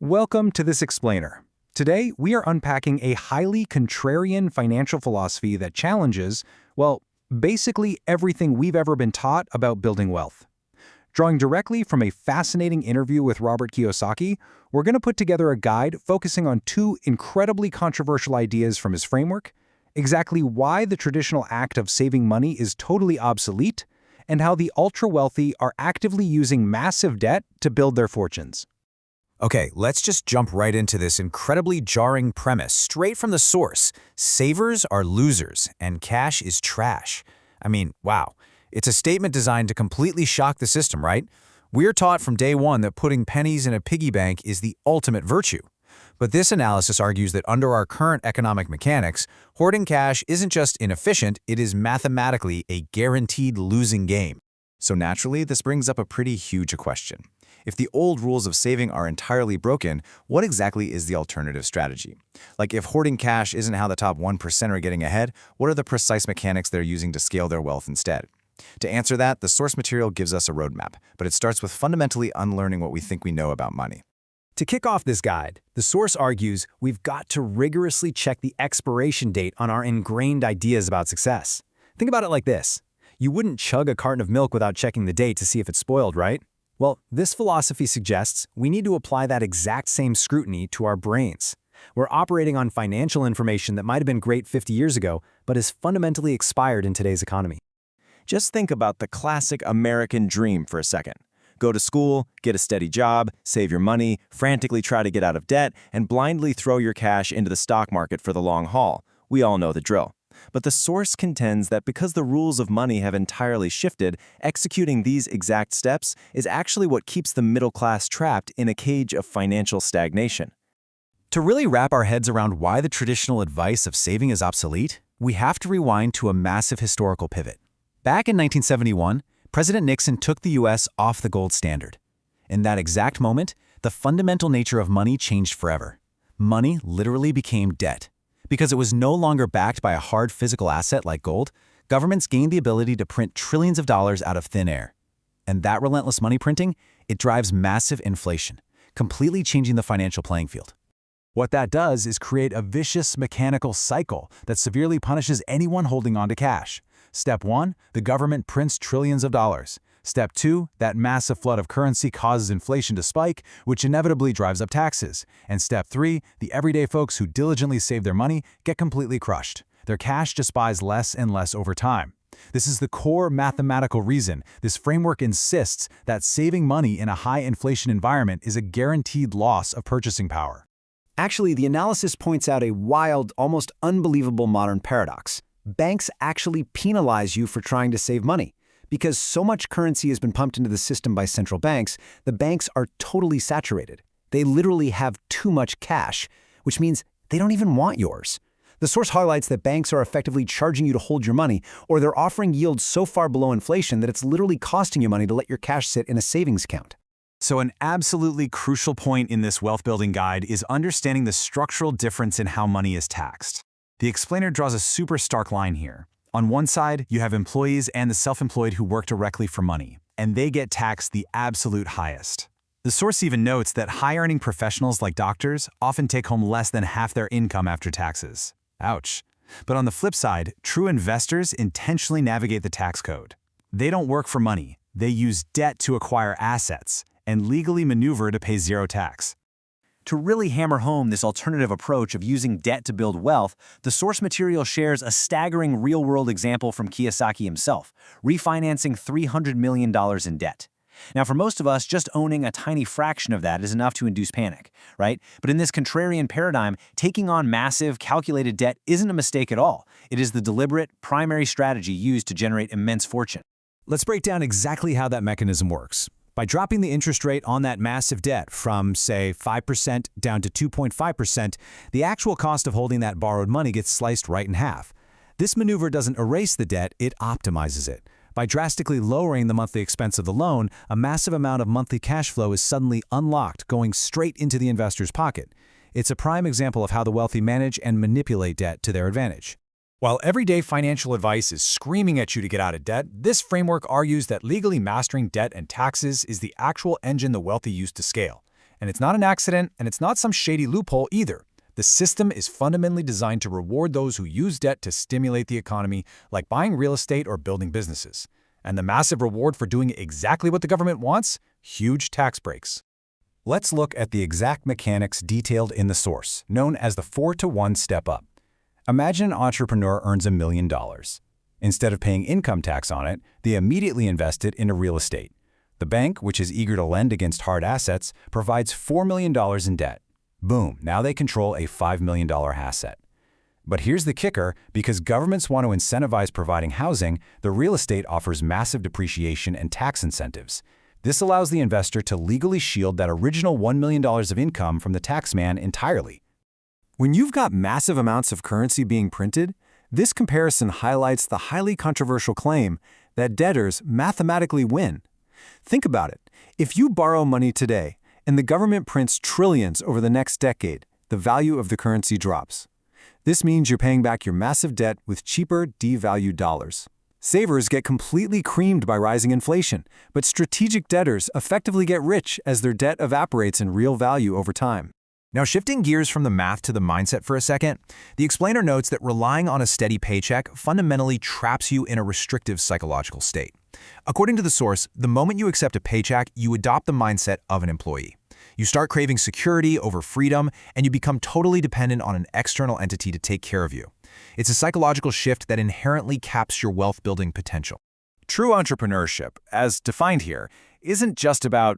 Welcome to this explainer. Today, we are unpacking a highly contrarian financial philosophy that challenges, well, basically everything we've ever been taught about building wealth. Drawing directly from a fascinating interview with Robert Kiyosaki, we're going to put together a guide focusing on two incredibly controversial ideas from his framework, exactly why the traditional act of saving money is totally obsolete, and how the ultra-wealthy are actively using massive debt to build their fortunes. Okay, let's just jump right into this incredibly jarring premise, straight from the source. Savers are losers, and cash is trash. I mean, wow. It's a statement designed to completely shock the system, right? We're taught from day one that putting pennies in a piggy bank is the ultimate virtue. But this analysis argues that under our current economic mechanics, hoarding cash isn't just inefficient, it is mathematically a guaranteed losing game. So naturally, this brings up a pretty huge question. If the old rules of saving are entirely broken, what exactly is the alternative strategy? Like if hoarding cash isn't how the top 1% are getting ahead, what are the precise mechanics they're using to scale their wealth instead? To answer that, the source material gives us a roadmap, but it starts with fundamentally unlearning what we think we know about money. To kick off this guide, the source argues we've got to rigorously check the expiration date on our ingrained ideas about success. Think about it like this. You wouldn't chug a carton of milk without checking the date to see if it's spoiled, right? Well, this philosophy suggests we need to apply that exact same scrutiny to our brains. We're operating on financial information that might have been great 50 years ago, but is fundamentally expired in today's economy. Just think about the classic American dream for a second. Go to school, get a steady job, save your money, frantically try to get out of debt, and blindly throw your cash into the stock market for the long haul. We all know the drill. But the source contends that because the rules of money have entirely shifted, executing these exact steps is actually what keeps the middle class trapped in a cage of financial stagnation. To really wrap our heads around why the traditional advice of saving is obsolete, we have to rewind to a massive historical pivot. Back in 1971, President Nixon took the U.S. off the gold standard. In that exact moment, the fundamental nature of money changed forever. Money literally became debt. Because it was no longer backed by a hard physical asset like gold, governments gained the ability to print trillions of dollars out of thin air. And that relentless money printing, it drives massive inflation, completely changing the financial playing field. What that does is create a vicious mechanical cycle that severely punishes anyone holding on to cash. Step 1, the government prints trillions of dollars. Step 2, that massive flood of currency causes inflation to spike, which inevitably drives up taxes. And Step 3, the everyday folks who diligently save their money get completely crushed. Their cash just buys less and less over time. This is the core mathematical reason this framework insists that saving money in a high inflation environment is a guaranteed loss of purchasing power. Actually, the analysis points out a wild, almost unbelievable modern paradox. Banks actually penalize you for trying to save money. Because so much currency has been pumped into the system by central banks, the banks are totally saturated. They literally have too much cash, which means they don't even want yours. The source highlights that banks are effectively charging you to hold your money, or they're offering yields so far below inflation that it's literally costing you money to let your cash sit in a savings account. So an absolutely crucial point in this wealth-building guide is understanding the structural difference in how money is taxed. The explainer draws a super stark line here. On one side, you have employees and the self-employed who work directly for money, and they get taxed the absolute highest. The source even notes that high-earning professionals like doctors often take home less than half their income after taxes. Ouch. But on the flip side, true investors intentionally navigate the tax code. They don't work for money. They use debt to acquire assets and legally maneuver to pay zero tax. To really hammer home this alternative approach of using debt to build wealth, the source material shares a staggering real-world example from Kiyosaki himself, refinancing $300 million in debt. Now, for most of us, just owning a tiny fraction of that is enough to induce panic, right? But in this contrarian paradigm, taking on massive, calculated debt isn't a mistake at all. It is the deliberate, primary strategy used to generate immense fortune. Let's break down exactly how that mechanism works. By dropping the interest rate on that massive debt from, say, 5% down to 2.5%, the actual cost of holding that borrowed money gets sliced right in half. This maneuver doesn't erase the debt, it optimizes it. By drastically lowering the monthly expense of the loan, a massive amount of monthly cash flow is suddenly unlocked, going straight into the investor's pocket. It's a prime example of how the wealthy manage and manipulate debt to their advantage. While everyday financial advice is screaming at you to get out of debt, this framework argues that legally mastering debt and taxes is the actual engine the wealthy use to scale. And it's not an accident, and it's not some shady loophole either. The system is fundamentally designed to reward those who use debt to stimulate the economy, like buying real estate or building businesses. And the massive reward for doing exactly what the government wants? Huge tax breaks. Let's look at the exact mechanics detailed in the source, known as the 4-to-1 step up. Imagine an entrepreneur earns $1 million. Instead of paying income tax on it, they immediately invest it into real estate. The bank, which is eager to lend against hard assets, provides $4 million in debt. Boom, now they control a $5 million asset. But here's the kicker, because governments want to incentivize providing housing, the real estate offers massive depreciation and tax incentives. This allows the investor to legally shield that original $1 million of income from the taxman entirely. When you've got massive amounts of currency being printed, this comparison highlights the highly controversial claim that debtors mathematically win. Think about it. If you borrow money today and the government prints trillions over the next decade, the value of the currency drops. This means you're paying back your massive debt with cheaper, devalued dollars. Savers get completely creamed by rising inflation, but strategic debtors effectively get rich as their debt evaporates in real value over time. Now, shifting gears from the math to the mindset for a second, the explainer notes that relying on a steady paycheck fundamentally traps you in a restrictive psychological state. According to the source, the moment you accept a paycheck, you adopt the mindset of an employee. You start craving security over freedom, and you become totally dependent on an external entity to take care of you. It's a psychological shift that inherently caps your wealth-building potential. True entrepreneurship, as defined here, isn't just about,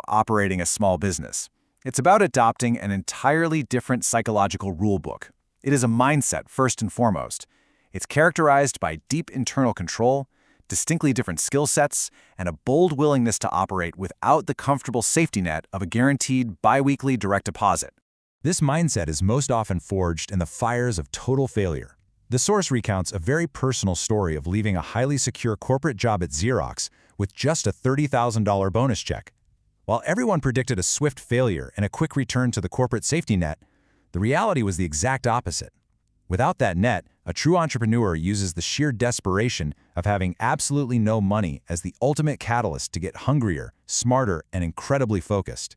operating a small business. It's about adopting an entirely different psychological rulebook. It is a mindset, first and foremost. It's characterized by deep internal control, distinctly different skill sets, and a bold willingness to operate without the comfortable safety net of a guaranteed biweekly direct deposit. This mindset is most often forged in the fires of total failure. The source recounts a very personal story of leaving a highly secure corporate job at Xerox with just a $30,000 bonus check. While everyone predicted a swift failure and a quick return to the corporate safety net, the reality was the exact opposite. Without that net, a true entrepreneur uses the sheer desperation of having absolutely no money as the ultimate catalyst to get hungrier, smarter, and incredibly focused.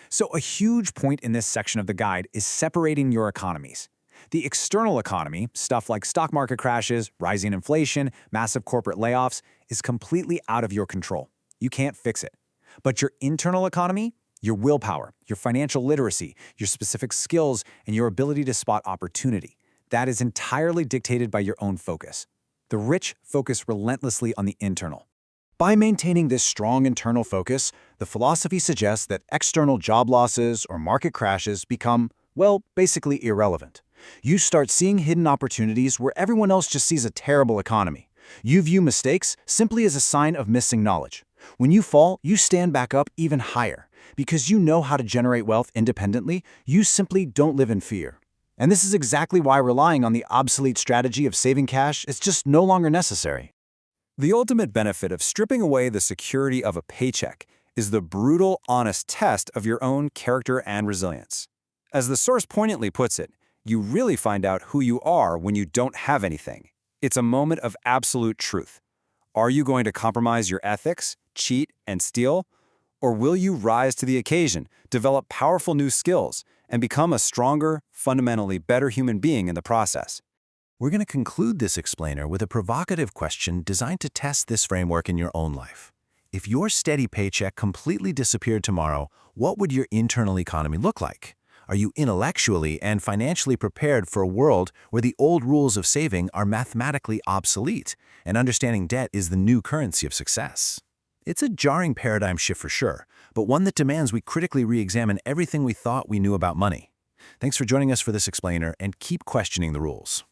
So a huge point in this section of the guide is separating your economies. The external economy, stuff like stock market crashes, rising inflation, massive corporate layoffs, is completely out of your control. You can't fix it. But your internal economy, your willpower, your financial literacy, your specific skills, and your ability to spot opportunity, that is entirely dictated by your own focus. The rich focus relentlessly on the internal. By maintaining this strong internal focus, the philosophy suggests that external job losses or market crashes become, basically irrelevant. You start seeing hidden opportunities where everyone else just sees a terrible economy. You view mistakes simply as a sign of missing knowledge. When you fall, you stand back up even higher. Because you know how to generate wealth independently, you simply don't live in fear. And this is exactly why relying on the obsolete strategy of saving cash is just no longer necessary. The ultimate benefit of stripping away the security of a paycheck is the brutal, honest test of your own character and resilience. As the source poignantly puts it, you really find out who you are when you don't have anything. It's a moment of absolute truth. Are you going to compromise your ethics, cheat, and steal? Or will you rise to the occasion, develop powerful new skills, and become a stronger, fundamentally better human being in the process? We're going to conclude this explainer with a provocative question designed to test this framework in your own life. If your steady paycheck completely disappeared tomorrow, what would your internal economy look like? Are you intellectually and financially prepared for a world where the old rules of saving are mathematically obsolete and understanding debt is the new currency of success? It's a jarring paradigm shift for sure, but one that demands we critically re-examine everything we thought we knew about money. Thanks for joining us for this explainer, and keep questioning the rules.